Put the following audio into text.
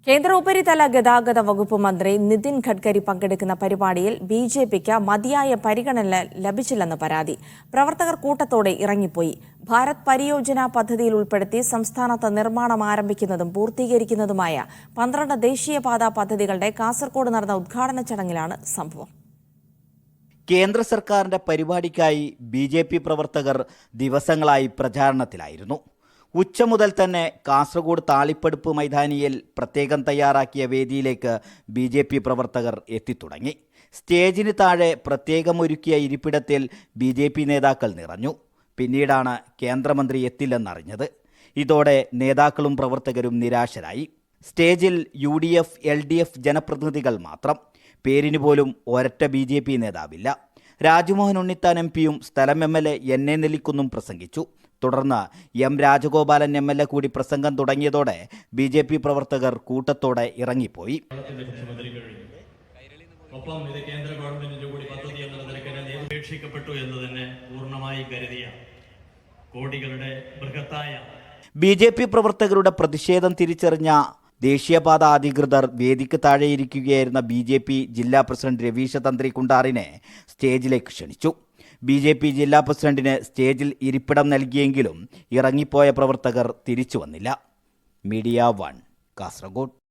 കേന്ദ്ര ഉപരിതല ഗതാഗത വകുപ്പ് മന്ത്രി നിതിൻ ഗഡ്കരി പങ്കെടുക്കുന്ന പരിപാടിയിൽ ബിജെപിക്ക് മതിയായ പരിഗണന ലഭിച്ചില്ലെന്ന് പരാതി. പ്രവർത്തകർ കൂട്ടത്തോടെ ഇറങ്ങിപ്പോയി. ഭാരത് പരിയോജന പദ്ധതിയിൽ ഉൾപ്പെടുത്തി സംസ്ഥാനത്ത് നിർമ്മാണം ആരംഭിക്കുന്നതും പൂർത്തീകരിക്കുന്നതുമായ 12 ദേശീയപാതാ പദ്ധതികളുടെ കാസർകോട് നടന്ന ഉദ്ഘാടന ചടങ്ങിലാണ് സംഭവം. കേന്ദ്ര സർക്കാരിന്റെ പരിപാടിക്കായി ബിജെപി പ്രവർത്തകർ ദിവസങ്ങളായി പ്രചാരണത്തിലായിരുന്നു. ഉച്ച മുതൽ തന്നെ കാസർഗോഡ് താളിപ്പടുപ്പ് മൈതാനിയിൽ പ്രത്യേകം തയ്യാറാക്കിയ വേദിയിലേക്ക് ബിജെപി പ്രവർത്തകർ എത്തിത്തുടങ്ങി. സ്റ്റേജിന് താഴെ പ്രത്യേകമൊരുക്കിയ ഇരിപ്പിടത്തിൽ ബിജെപി നേതാക്കൾ നിറഞ്ഞു. പിന്നീടാണ് കേന്ദ്രമന്ത്രി എത്തില്ലെന്നറിഞ്ഞത്. ഇതോടെ നേതാക്കളും പ്രവർത്തകരും നിരാശരായി. സ്റ്റേജിൽ UDF, LDF ജനപ്രതിനിധികൾ മാത്രം. പേരിന് പോലും ഒരൊറ്റ ബിജെപി നേതാവില്ല. രാജ്മോഹൻ ഉണ്ണിത്താൻ MP-യും സ്ഥലം MLA NA നെല്ലിക്കുന്നും പ്രസംഗിച്ചു. തുടർന്ന് M രാജഗോപാലൻ MLA കൂടി പ്രസംഗം തുടങ്ങിയതോടെ ബിജെപി പ്രവർത്തകർ കൂട്ടത്തോടെ ഇറങ്ങിപ്പോയി. ഒപ്പം ഇത് കേന്ദ്ര ഗവൺമെന്റിന്റെ കൂടി പദ്ധതി എന്നുള്ള നിലയ്ക്ക് ഉപേക്ഷിക്കപ്പെട്ടു എന്ന് തന്നെ പൂർണ്ണമായി കരുതിയ കോടികളുടെ ബൃഹത്തായ ബിജെപി പ്രവർത്തകരുടെ പ്രതിഷേധം തിരിച്ചറിഞ്ഞ ദേശീയപാത അധികൃതർ വേദിക്ക് താഴെയിരിക്കുകയായിരുന്ന ബിജെപി ജില്ലാ പ്രസിഡന്റ് രവീശ തന്ത്രി കുണ്ടാറിനെ സ്റ്റേജിലേക്ക് ക്ഷണിച്ചു. ബിജെപി ജില്ലാ പ്രസിഡന്റിന് സ്റ്റേജിൽ ഇരിപ്പിടം നൽകിയെങ്കിലും ഇറങ്ങിപ്പോയ പ്രവർത്തകർ തിരിച്ചു വന്നില്ല. മീഡിയ 1 കാസർഗോഡ്.